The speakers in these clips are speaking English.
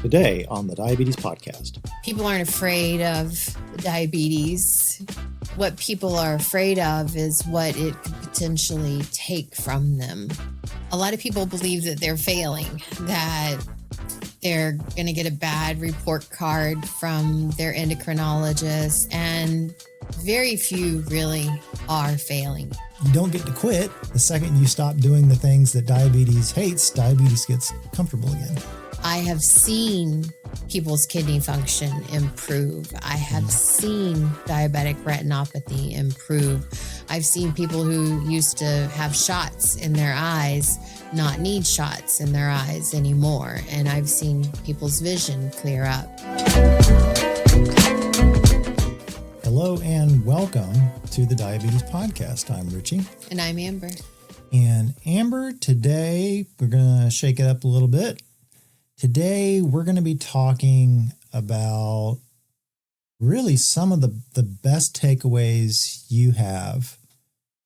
Today on the Diabetes Podcast. People aren't afraid of diabetes. What people are afraid of is what it could potentially take from them. A lot of people believe that they're failing, that they're going to get a bad report card from their endocrinologist, and very few really are failing. You don't get to quit. The second you stop doing the things that diabetes hates, diabetes gets comfortable again. I have seen people's kidney function improve. I have seen diabetic retinopathy improve. I've seen people who used to have shots in their eyes not need shots in their eyes anymore. And I've seen people's vision clear up. Hello and welcome to the Diabetes Podcast. I'm Richie. And I'm Amber. And Amber, today we're going to shake it up a little bit. Today, we're going to be talking about really some of the best takeaways you have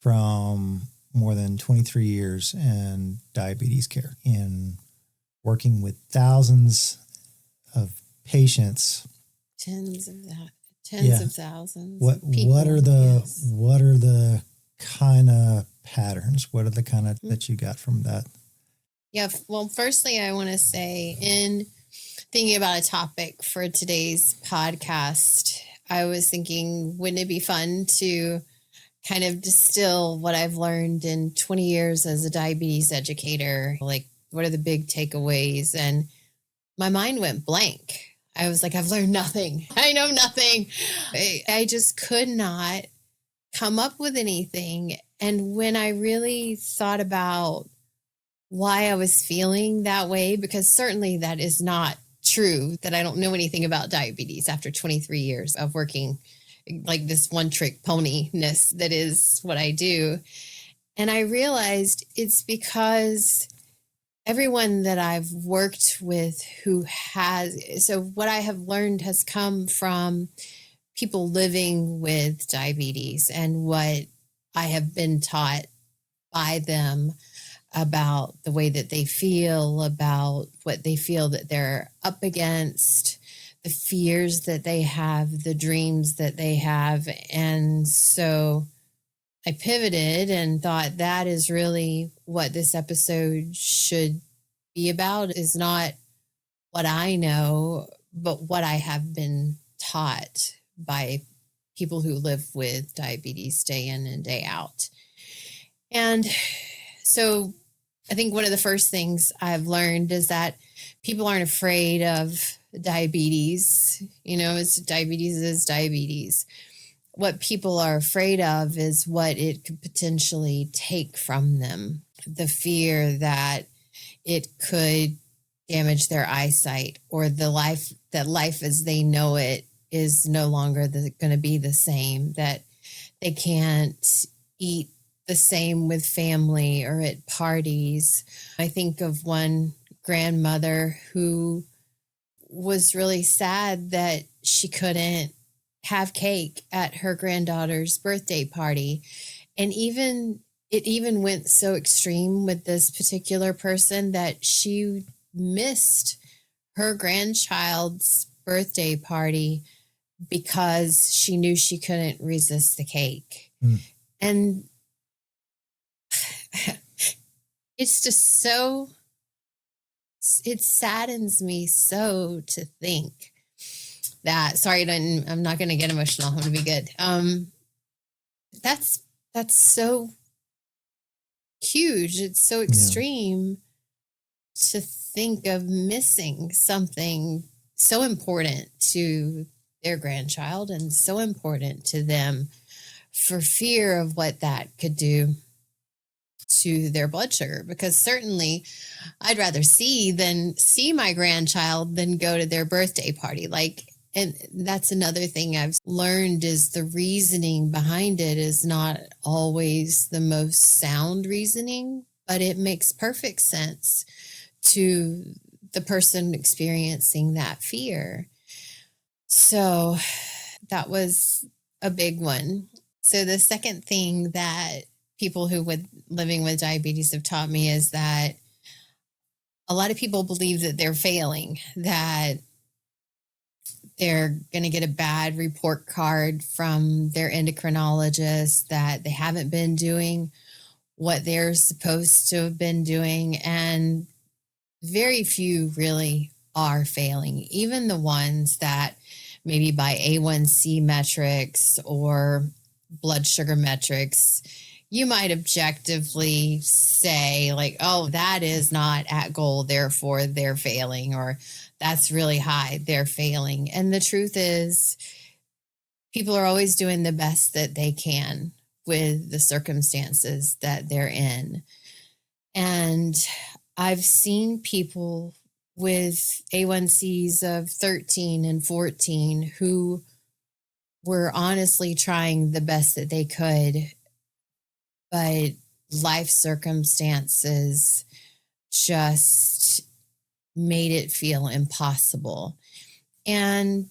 from more than 23 years in diabetes care, in working with thousands of patients. Tens of thousands. What are the kind of patterns? What are the kind of that you got from that? Yeah, well, firstly, I want to say, in thinking about a topic for today's podcast, I was thinking, wouldn't it be fun to kind of distill what I've learned in 20 years as a diabetes educator? Like, what are the big takeaways? And my mind went blank. I was like, I've learned nothing. I know nothing. I just could not come up with anything. And when I really thought about why I was feeling that way, because certainly that is not true, that I don't know anything about diabetes after 23 years of working like this one-trick pony-ness that is what I do. And I realized it's because everyone that I've worked with so what I have learned has come from people living with diabetes and what I have been taught by them about the way that they feel, about what they feel that they're up against, the fears that they have, the dreams that they have. And so I pivoted and thought that is really what this episode should be about, is not what I know, but what I have been taught by people who live with diabetes day in and day out. And so I think one of the first things I've learned is that people aren't afraid of diabetes. You know, diabetes is diabetes. What people are afraid of is what it could potentially take from them. The fear that it could damage their eyesight, or life as they know it is no longer going to be the same, that they can't eat the same with family or at parties. I think of one grandmother who was really sad that she couldn't have cake at her granddaughter's birthday party. And it even went so extreme with this particular person that she missed her grandchild's birthday party because she knew she couldn't resist the cake. And it's just it saddens me so to think that, I'm not going to get emotional. I'm going to be good. That's so huge. It's so extreme to think of missing something so important to their grandchild and so important to them, for fear of what that could do to their blood sugar. Because certainly I'd rather see my grandchild than go to their birthday party. And that's another thing I've learned, is the reasoning behind it is not always the most sound reasoning, but it makes perfect sense to the person experiencing that fear. So that was a big one. So the second thing that people living with diabetes have taught me is that a lot of people believe that they're failing, that they're going to get a bad report card from their endocrinologist, that they haven't been doing what they're supposed to have been doing. And very few really are failing, even the ones that maybe by A1C metrics or blood sugar metrics, you might objectively say like, oh, that is not at goal, therefore they're failing, or that's really high, they're failing. And the truth is, people are always doing the best that they can with the circumstances that they're in. And I've seen people with A1Cs of 13 and 14 who were honestly trying the best that they could, but life circumstances just made it feel impossible. And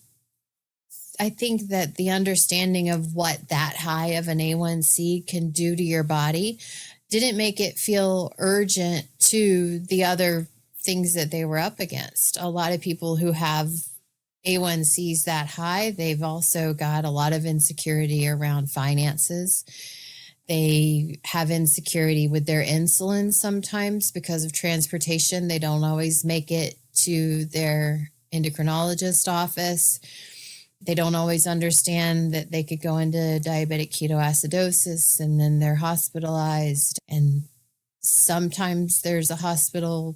I think that the understanding of what that high of an A1C can do to your body didn't make it feel urgent to the other things that they were up against. A lot of people who have A1Cs that high, they've also got a lot of insecurity around finances. They have insecurity with their insulin sometimes because of transportation. They don't always make it to their endocrinologist office. They don't always understand that they could go into diabetic ketoacidosis and then they're hospitalized. And sometimes there's a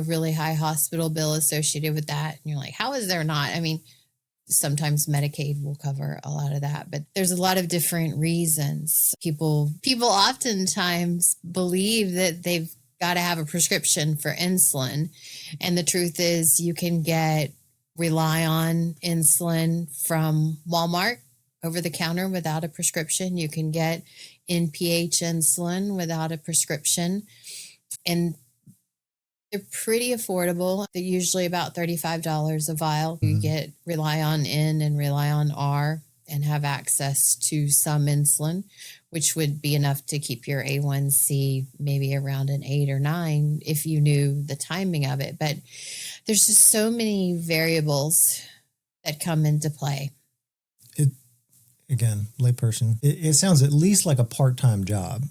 really high hospital bill associated with that. And you're like, how is there not? I mean, sometimes Medicaid will cover a lot of that, but there's a lot of different reasons. People oftentimes believe that they've got to have a prescription for insulin. And the truth is you can rely on insulin from Walmart over the counter without a prescription. You can get NPH insulin without a prescription. And they're pretty affordable. They're usually about $35 a vial. You rely on N and rely on R and have access to some insulin, which would be enough to keep your A1C maybe around an 8 or 9 if you knew the timing of it. But there's just so many variables that come into play. Again, layperson, it sounds at least like a part-time job.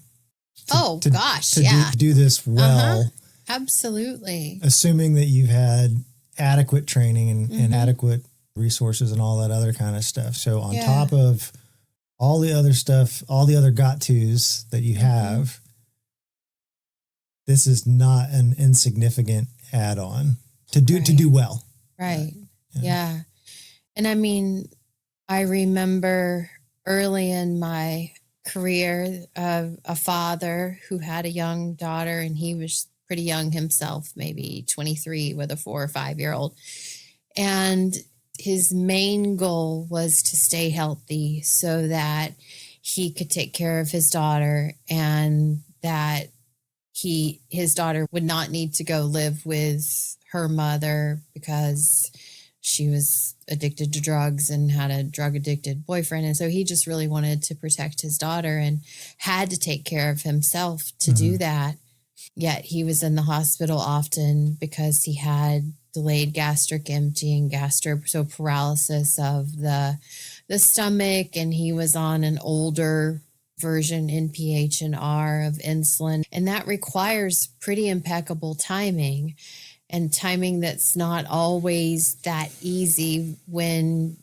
To do this well. Absolutely. Assuming that you've had adequate training and adequate resources and all that other kind of stuff. So on top of all the other stuff, all the other got-tos that you have, this is not an insignificant add-on to do well. Right. Yeah. And I mean, I remember early in my career of a father who had a young daughter, and he was pretty young himself, maybe 23 with a 4 or 5-year-old. And his main goal was to stay healthy so that he could take care of his daughter and that his daughter would not need to go live with her mother because she was addicted to drugs and had a drug addicted boyfriend. And so he just really wanted to protect his daughter and had to take care of himself to do that. Yet he was in the hospital often because he had delayed gastric emptying, paralysis of the stomach, and he was on an older version NPH and R of insulin. And that requires pretty impeccable timing, and timing that's not always that easy when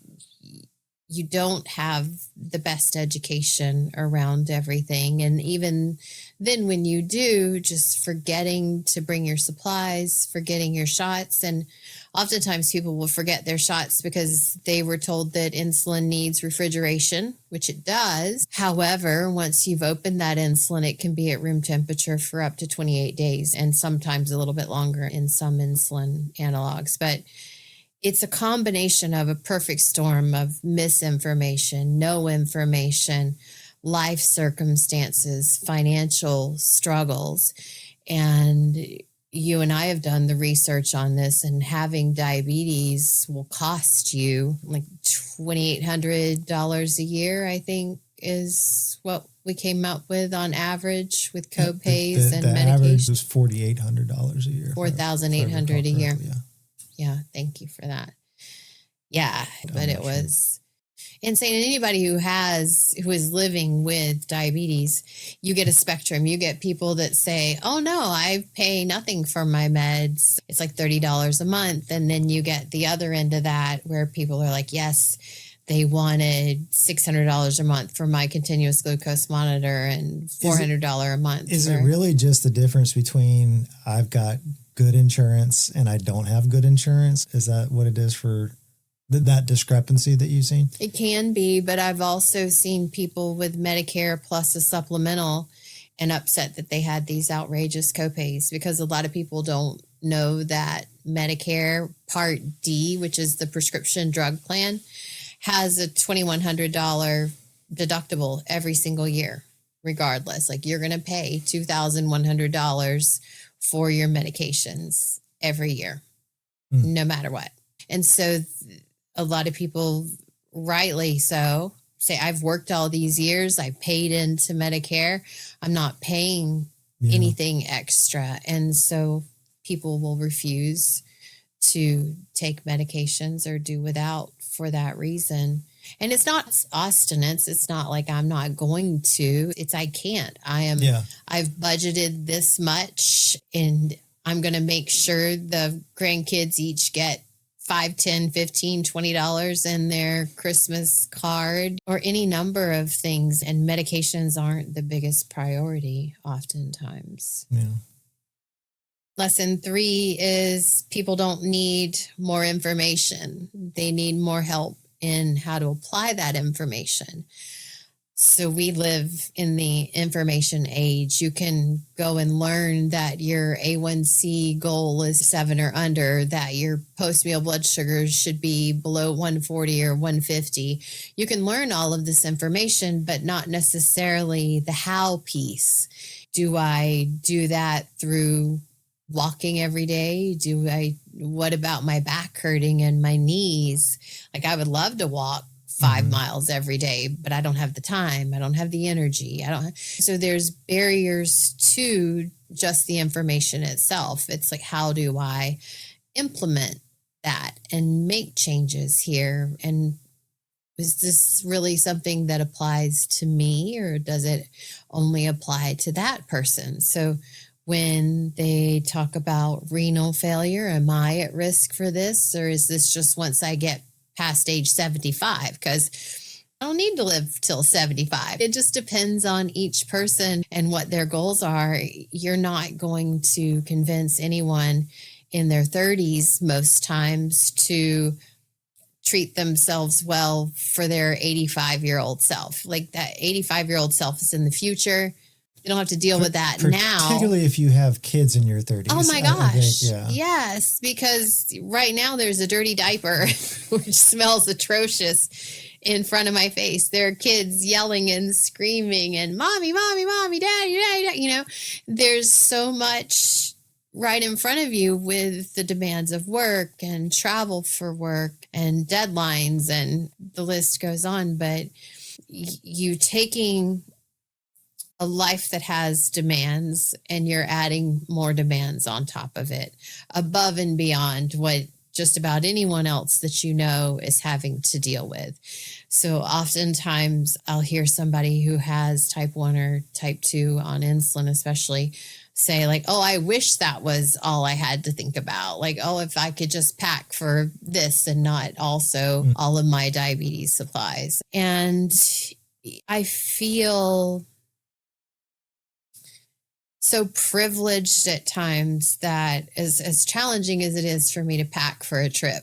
you don't have the best education around everything. And even then when you do, just forgetting to bring your supplies, forgetting your shots. And oftentimes people will forget their shots because they were told that insulin needs refrigeration, which it does. However, once you've opened that insulin, it can be at room temperature for up to 28 days and sometimes a little bit longer in some insulin analogs. But it's a combination of a perfect storm of misinformation, no information, life circumstances, financial struggles. And you and I have done the research on this, and having diabetes will cost you like $2,800 a year, I think, is what we came up with on average with co-pays the and average medication. was $4,800 a year. $4,800 a year. Yeah. Yeah. Thank you for that. Yeah. But it sure. was insane. And anybody who is living with diabetes, you get a spectrum. You get people that say, oh no, I pay nothing for my meds. It's like $30 a month. And then you get the other end of that where people are like, yes, they wanted $600 a month for my continuous glucose monitor and $400 a month. Is it really just the difference between I've got good insurance and I don't have good insurance? Is that what it is for that discrepancy that you've seen? It can be, but I've also seen people with Medicare plus a supplemental and upset that they had these outrageous copays, because a lot of people don't know that Medicare Part D, which is the prescription drug plan, has a $2,100 deductible every single year, regardless. Like you're going to pay $2,100 for your medications every year, no matter what. And so a lot of people, rightly so, say, I've worked all these years, I paid into Medicare, I'm not paying anything extra. And so people will refuse to take medications or do without for that reason. And it's not obstinance. It's not like I'm not going to. It's I can't. I've budgeted this much and I'm going to make sure the grandkids each get $5, $10, $15, $20 in their Christmas card or any number of things. And medications aren't the biggest priority oftentimes. Yeah. Lesson 3 is people don't need more information. They need more help in how to apply that information. So we live in the information age. You can go and learn that your A1C goal is 7 or under, that your post-meal blood sugars should be below 140 or 150. You can learn all of this information, but not necessarily the how piece. Do I do that through walking every day? What about my back hurting and my knees? Like I would love to walk 5 miles every day, but I don't have the time. I don't have the energy. So there's barriers to just the information itself. It's like, how do I implement that and make changes here? And is this really something that applies to me, or does it only apply to that person? So when they talk about renal failure, am I at risk for this? Or is this just once I get past age 75? Because I don't need to live till 75. It just depends on each person and what their goals are. You're not going to convince anyone in their 30s most times to treat themselves well for their 85-year-old self. Like that 85-year-old self is in the future. You don't have to deal with that now. Particularly if you have kids in your 30s. Oh my gosh. I think, Yes, because right now there's a dirty diaper which smells atrocious in front of my face. There are kids yelling and screaming and mommy, mommy, mommy, daddy, daddy, daddy. You know, there's so much right in front of you with the demands of work and travel for work and deadlines, and the list goes on. But you taking a life that has demands and you're adding more demands on top of it, above and beyond what just about anyone else that you know is having to deal with. So oftentimes I'll hear somebody who has type 1 or type 2 on insulin especially say like, oh, I wish that was all I had to think about. Like, oh, if I could just pack for this and not also all of my diabetes supplies. And I feel so privileged at times that as challenging as it is for me to pack for a trip,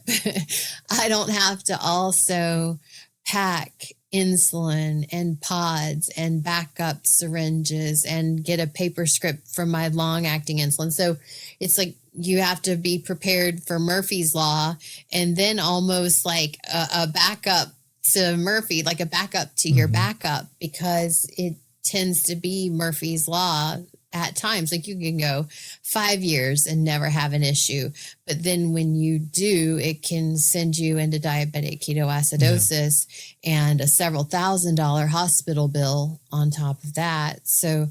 I don't have to also pack insulin and pods and backup syringes and get a paper script for my long-acting insulin. So it's like you have to be prepared for Murphy's Law and then almost like a backup to Murphy, like a backup to your backup, because it tends to be Murphy's Law at times. Like you can go 5 years and never have an issue. But then when you do, it can send you into diabetic ketoacidosis and a several $1,000 hospital bill on top of that. So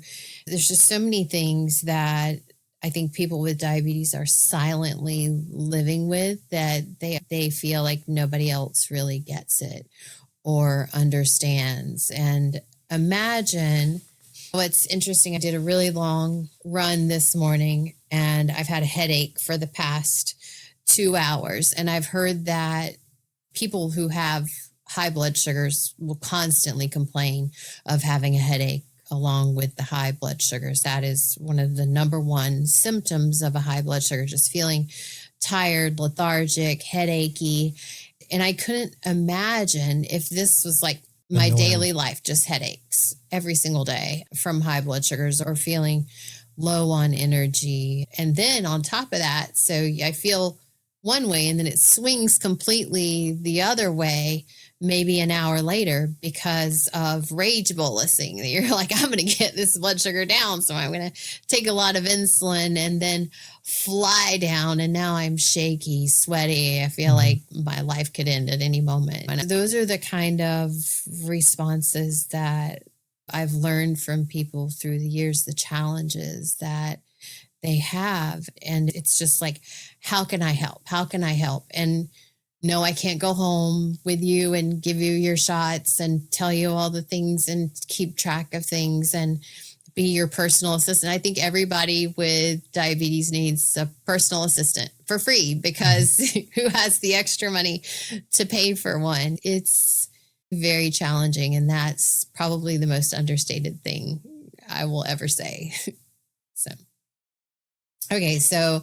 there's just so many things that I think people with diabetes are silently living with, that they feel like nobody else really gets it or understands. And imagine what's interesting. I did a really long run this morning and I've had a headache for the past 2 hours. And I've heard that people who have high blood sugars will constantly complain of having a headache along with the high blood sugars. That is one of the number one symptoms of a high blood sugar, just feeling tired, lethargic, headachy. And I couldn't imagine if this was like my daily life, just headaches every single day from high blood sugars or feeling low on energy. And then on top of that, so I feel one way and then it swings completely the other way maybe an hour later because of rage bolusing. You're like, I'm going to get this blood sugar down. So I'm going to take a lot of insulin and then fly down. And now I'm shaky, sweaty. I feel like my life could end at any moment. And those are the kind of responses that I've learned from people through the years, the challenges that they have. And it's just like, how can I help? How can I help? And no, I can't go home with you and give you your shots and tell you all the things and keep track of things and be your personal assistant. I think everybody with diabetes needs a personal assistant for free because who has the extra money to pay for one? It's very challenging. And that's probably the most understated thing I will ever say. Okay, so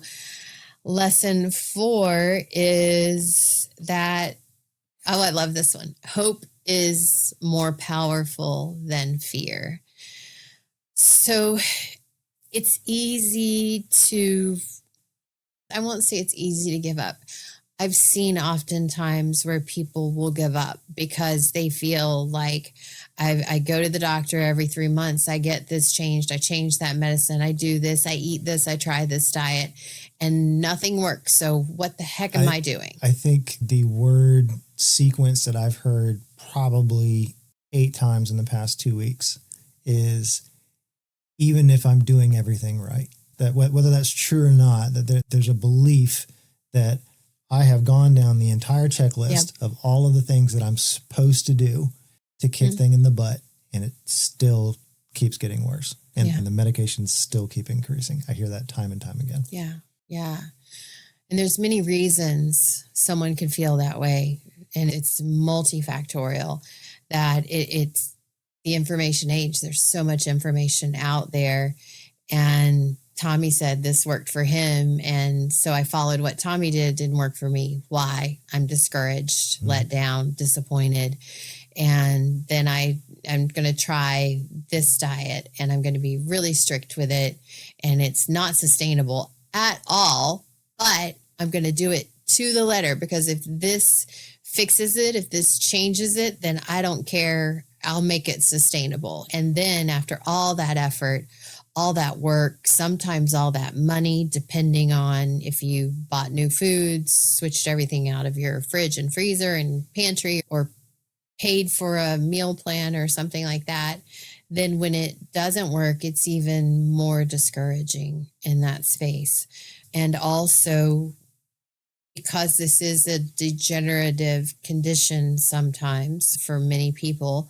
lesson 4 is that, oh, I love this one. Hope is more powerful than fear. So it's easy to, I won't say it's easy to give up. I've seen oftentimes where people will give up because they feel like I go to the doctor every 3 months. I get this changed. I change that medicine. I do this. I eat this. I try this diet and nothing works. So what the heck am I doing? I think the word sequence that I've heard probably 8 times in the past 2 weeks is even if I'm doing everything right, that whether that's true or not, that there's a belief that I have gone down the entire checklist of all of the things that I'm supposed to do to kick thing in the butt, and it still keeps getting worse. And the medications still keep increasing. I hear that time and time again. Yeah. And there's many reasons someone can feel that way. And it's multifactorial, that it's the information age. There's so much information out there. And Tommy said this worked for him. And so I followed what Tommy did. Didn't work for me. Why? I'm discouraged, let down, disappointed. And then I'm going to try this diet and I'm going to be really strict with it. And it's not sustainable at all, but I'm going to do it to the letter, because if this fixes it, if this changes it, then I don't care. I'll make it sustainable. And then after all that effort, all that work, sometimes all that money, depending on if you bought new foods, switched everything out of your fridge and freezer and pantry, or paid for a meal plan or something like that, then when it doesn't work, it's even more discouraging in that space. And also, because this is a degenerative condition sometimes for many people,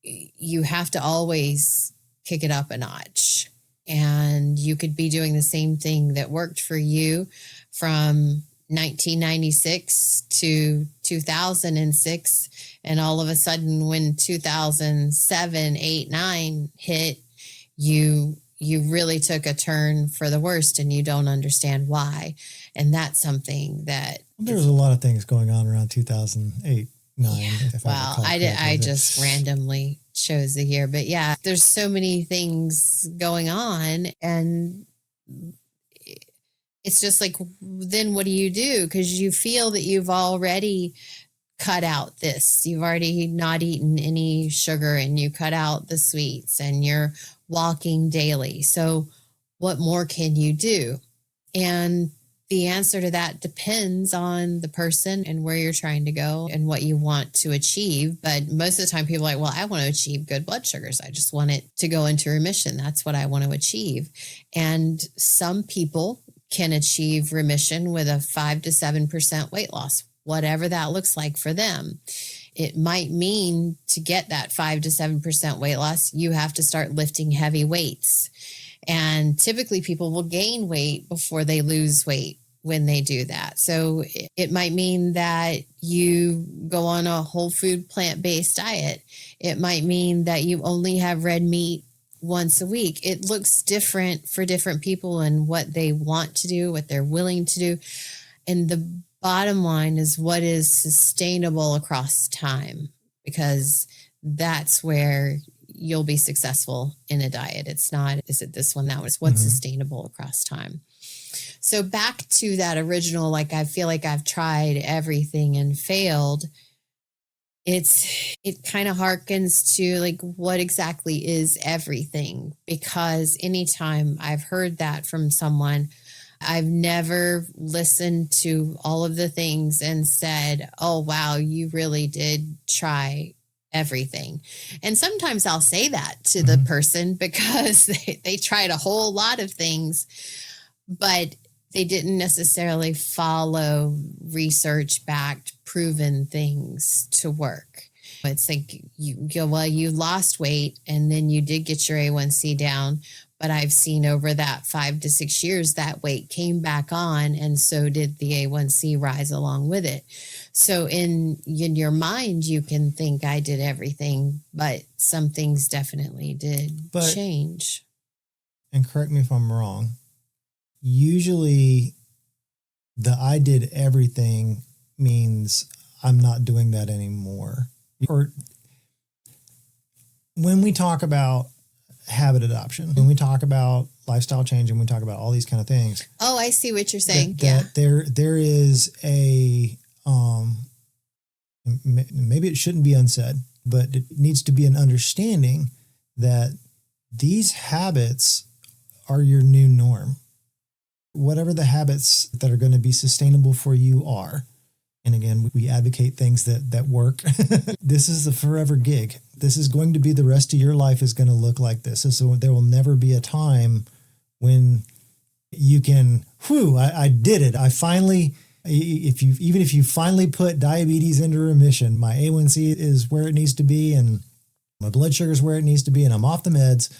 you have to always kick it up a notch. And you could be doing the same thing that worked for you from 1996 to 2006. And all of a sudden, when 2007, 8, 9 hit, you really took a turn for the worst and you don't understand why. And that's something that... There was a lot of things going on around 2008, 9. Yeah. Well, I just randomly chose the year. But yeah, there's so many things going on. And it's just like, then what do you do? Because you feel that you've already cut out this. You've already not eaten any sugar and you cut out the sweets and you're walking daily. So what more can you do? And the answer to that depends on the person and where you're trying to go and what you want to achieve. But most of the time people are like, well, I want to achieve good blood sugars. I just want it to go into remission. That's what I want to achieve. And some people can achieve remission with a 5 to 7% weight loss, whatever that looks like for them. It might mean to get that 5 to 7% weight loss, you have to start lifting heavy weights. And typically people will gain weight before they lose weight when they do that. So it might mean that you go on a whole food plant-based diet. It might mean that you only have red meat once a week. It looks different for different people and what they want to do, what they're willing to do. And the bottom line is what is sustainable across time, because that's where you'll be successful in a diet. It's not, is it this one, that was what's sustainable across time. So back to that original, like, I feel like I've tried everything and failed. It kind of harkens to like, what exactly is everything? Because anytime I've heard that from someone, I've never listened to all of the things and said, oh, wow, you really did try everything. And sometimes I'll say that to the person because they tried a whole lot of things, but they didn't necessarily follow research-backed, proven things to work. It's like, you go, well, you lost weight and then you did get your A1C down, but I've seen over that 5 to 6 years that weight came back on, and so did the A1C rise along with it. So in your mind, you can think I did everything, but some things definitely did change. And correct me if I'm wrong, usually the I did everything means I'm not doing that anymore. Or when we talk about habit adoption, when we talk about lifestyle change, and we talk about all these kind of things. Oh, I see what you're saying. That there is a, maybe it shouldn't be unsaid, but it needs to be an understanding that these habits are your new norm. Whatever the habits that are going to be sustainable for you are. And again, we advocate things that work. This is the forever gig. This is going to be the rest of your life is going to look like this. So there will never be a time when you can, I did it. I finally, even if you finally put diabetes into remission, my A1C is where it needs to be and my blood sugar is where it needs to be and I'm off the meds.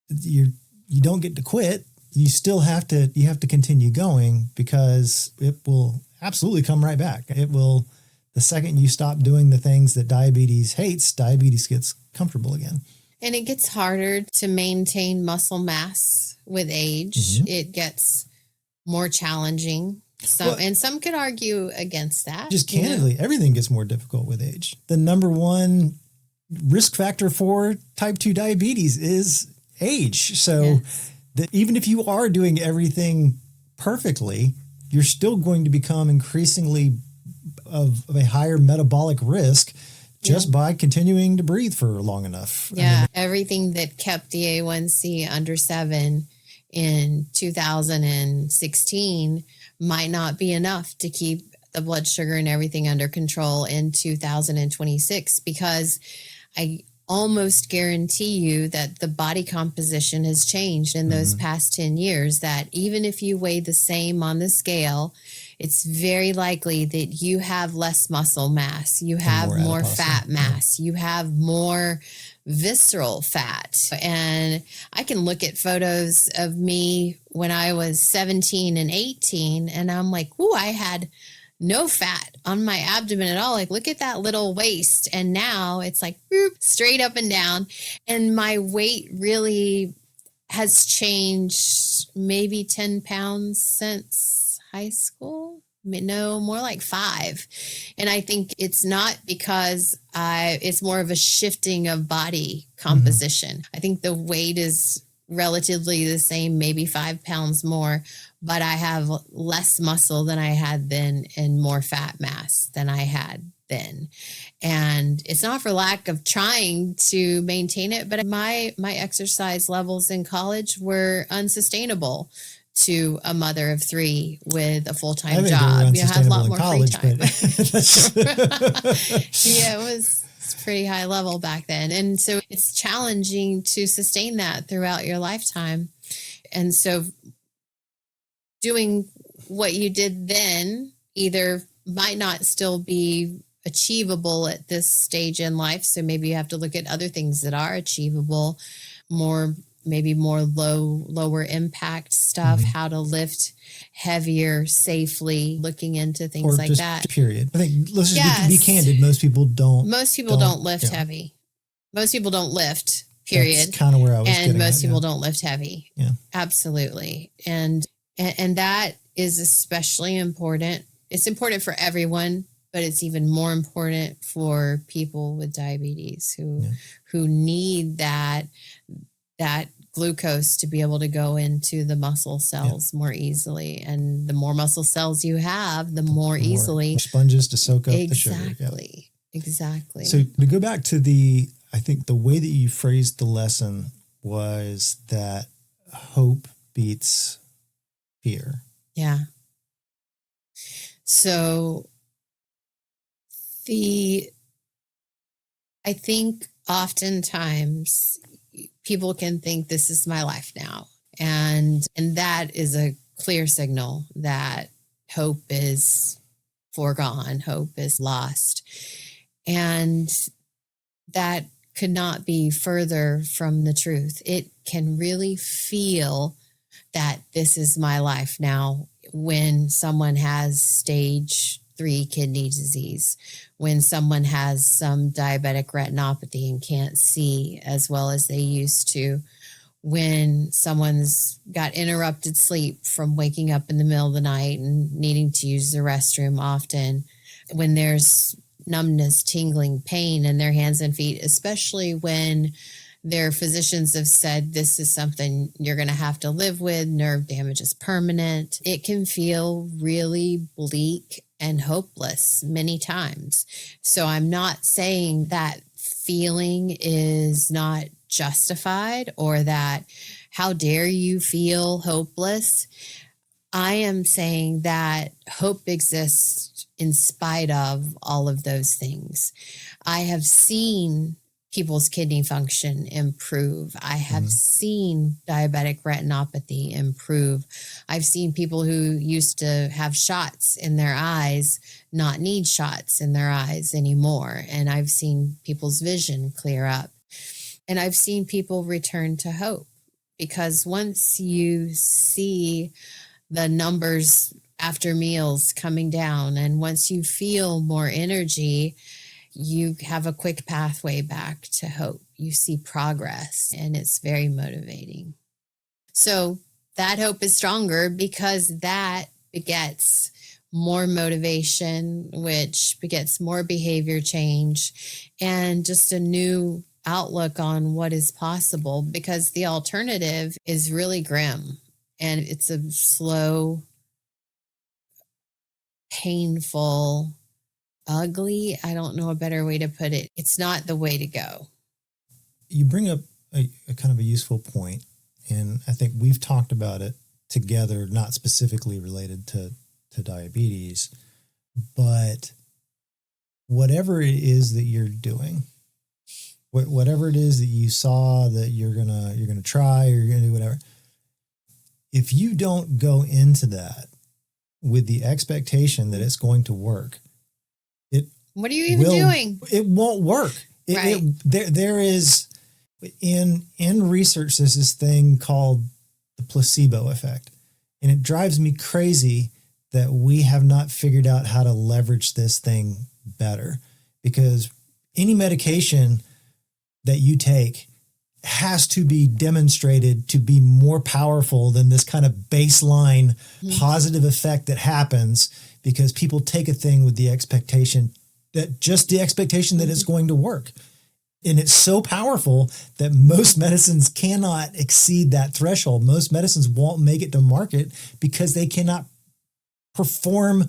You don't get to quit. You still have to continue going, because it will absolutely come right back. It will, the second you stop doing the things that diabetes hates, diabetes gets comfortable again. And it gets harder to maintain muscle mass with age. It gets more challenging. And some could argue against that. Just candidly, everything gets more difficult with age. The number one risk factor for type 2 diabetes is age. So even if you are doing everything perfectly, you're still going to become increasingly of a higher metabolic risk just by continuing to breathe for long enough. Yeah, everything that kept the A1C under 7 in 2016 might not be enough to keep the blood sugar and everything under control in 2026, because I almost guarantee you that the body composition has changed in those past 10 years, that even if you weigh the same on the scale, it's very likely that you have less muscle mass, you have more fat mass, you have more visceral fat. And I can look at photos of me when I was 17 and 18, and I'm like, ooh, I had no fat on my abdomen at all. Like, look at that little waist. And now it's like straight up and down. And my weight really has changed maybe 10 pounds since high school. No, more like 5. And I think it's not because it's more of a shifting of body composition. I think the weight is relatively the same, maybe 5 pounds more, but I have less muscle than I had then and more fat mass than I had then. And it's not for lack of trying to maintain it, but my exercise levels in college were unsustainable to a mother of 3 with a full-time job. You had a lot more college, free time. Yeah, it's pretty high level back then. And so it's challenging to sustain that throughout your lifetime. And so doing what you did then either might not still be achievable at this stage in life. So maybe you have to look at other things that are achievable, maybe more lower impact stuff, how to lift heavier safely, looking into things like that. Period. I think let's just be candid. Most people don't lift heavy. Most people don't lift, period. That's kind of where I was and most people don't lift heavy. Yeah. Absolutely. And that is especially important. It's important for everyone, but it's even more important for people with diabetes who need that glucose to be able to go into the muscle cells more easily. And the more muscle cells you have, the more easily sponges to soak up the sugar. Exactly. So to go back to I think the way that you phrased the lesson was that hope beats fear. Yeah. So I think oftentimes people can think this is my life now. And that is a clear signal that hope is foregone, hope is lost. And that could not be further from the truth. It can really feel that this is my life now when someone has stage 3 kidney disease, when someone has some diabetic retinopathy and can't see as well as they used to, when someone's got interrupted sleep from waking up in the middle of the night and needing to use the restroom often, when there's numbness, tingling, pain in their hands and feet, especially when their physicians have said this is something you're going to have to live with, nerve damage is permanent. It can feel really bleak and hopeless many times. So I'm not saying that feeling is not justified or that how dare you feel hopeless. I am saying that hope exists in spite of all of those things. I have seen people's kidney function improve. I have seen diabetic retinopathy improve. I've seen people who used to have shots in their eyes not need shots in their eyes anymore. And I've seen people's vision clear up. And I've seen people return to hope, because once you see the numbers after meals coming down, and once you feel more energy, you have a quick pathway back to hope. You see progress, and it's very motivating. So that hope is stronger because that begets more motivation, which begets more behavior change and just a new outlook on what is possible, because the alternative is really grim and it's a slow, painful, ugly. I don't know a better way to put it. It's not the way to go. You bring up a kind of a useful point, and I think we've talked about it together, not specifically related to diabetes, but whatever it is that you're doing, whatever it is that you saw that you're gonna try, or you're gonna do whatever, if you don't go into that with the expectation that it's going to work, what are you even doing? It won't work. Right. There is in research, there's this thing called the placebo effect, and it drives me crazy that we have not figured out how to leverage this thing better, because any medication that you take has to be demonstrated to be more powerful than this kind of baseline positive effect that happens because people take a thing with the expectation that it's going to work. And it's so powerful that most medicines cannot exceed that threshold. Most medicines won't make it to market because they cannot perform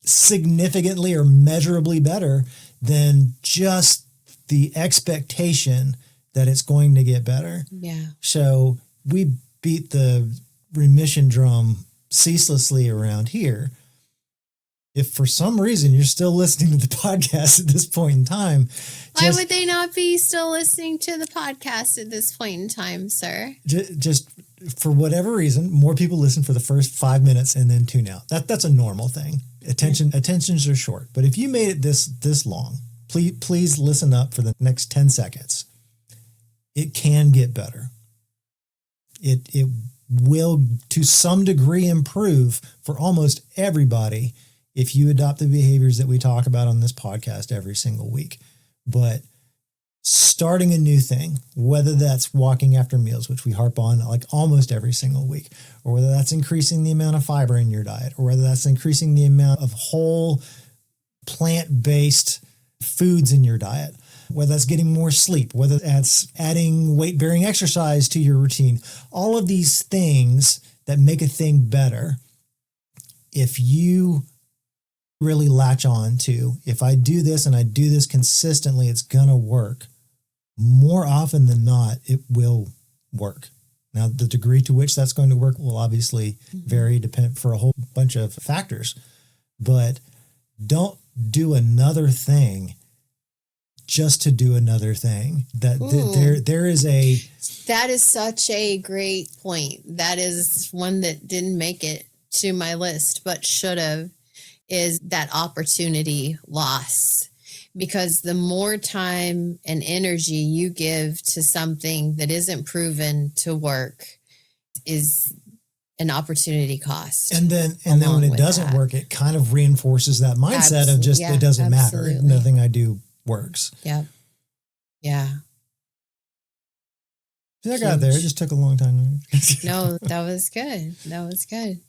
significantly or measurably better than just the expectation that it's going to get better. Yeah. So we beat the remission drum ceaselessly around here. If for some reason you're still listening to the podcast at this point in time, why would they not be still listening to the podcast at this point in time, sir? Just for whatever reason, more people listen for the first 5 minutes and then tune out. That's a normal thing. Attentions are short. But if you made it this long, please listen up for the next 10 seconds. It can get better. It will, to some degree, improve for almost everybody if you adopt the behaviors that we talk about on this podcast every single week. But starting a new thing, whether that's walking after meals, which we harp on like almost every single week, or whether that's increasing the amount of fiber in your diet, or whether that's increasing the amount of whole plant-based foods in your diet, whether that's getting more sleep, whether that's adding weight-bearing exercise to your routine, all of these things that make a thing better, if you really latch on to, if I do this and I do this consistently, it's going to work. More often than not, it will work. Now, the degree to which that's going to work will obviously vary, depend for a whole bunch of factors, but don't do another thing just to do another thing. There is a... That is such a great point. That is one that didn't make it to my list, but should have, is that opportunity loss. Because the more time and energy you give to something that isn't proven to work is an opportunity cost. And then when it doesn't work, it kind of reinforces that mindset of just, it doesn't matter. Nothing I do works. Yep. Yeah. See, I got there. It just took a long time. No, that was good. That was good.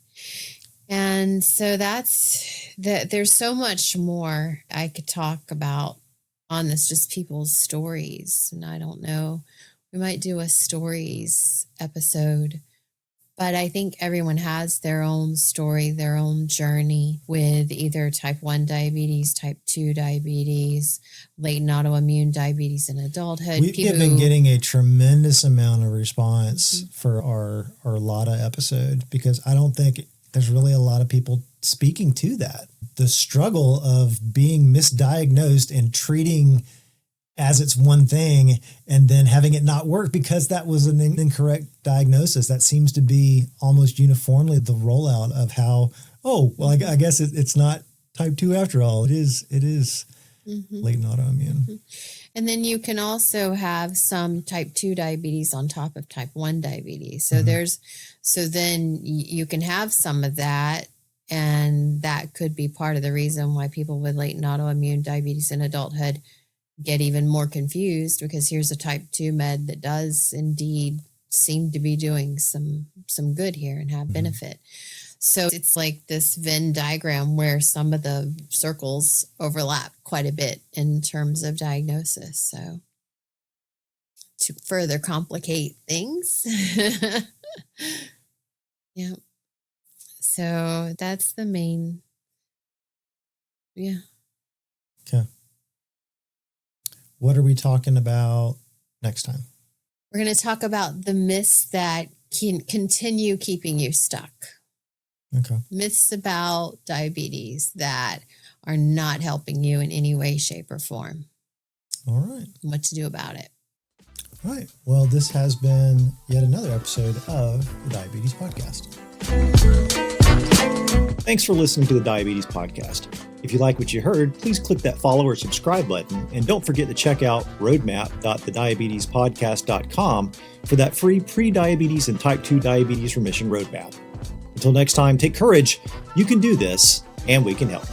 And so there's so much more I could talk about on this, just people's stories. And I don't know, we might do a stories episode, but I think everyone has their own story, their own journey with either type 1 diabetes, type 2 diabetes, latent autoimmune diabetes in adulthood. We've been getting a tremendous amount of response for our Lotta episode, because I don't think there's really a lot of people speaking to that. The struggle of being misdiagnosed and treating as it's one thing and then having it not work because that was an incorrect diagnosis. That seems to be almost uniformly the rollout of how, I guess it's not type 2 after all. It is latent autoimmune. And then you can also have some type 2 diabetes on top of type 1 diabetes. So so then you can have some of that, and that could be part of the reason why people with latent autoimmune diabetes in adulthood get even more confused, because here's a type 2 med that does indeed seem to be doing some good here and have benefit. So it's like this Venn diagram where some of the circles overlap quite a bit in terms of diagnosis. So to further complicate things. Yeah. So that's the main. Yeah. Okay. What are we talking about next time? We're going to talk about the myths that can continue keeping you stuck. Okay. Myths about diabetes that are not helping you in any way, shape, or form. All right. What to do about it. All right. Well, this has been yet another episode of the Diabetes Podcast. Thanks for listening to the Diabetes Podcast. If you like what you heard, please click that follow or subscribe button, and don't forget to check out roadmap.thediabetespodcast.com for that free pre-diabetes and type 2 diabetes remission roadmap. Until next time, take courage. You can do this, and we can help.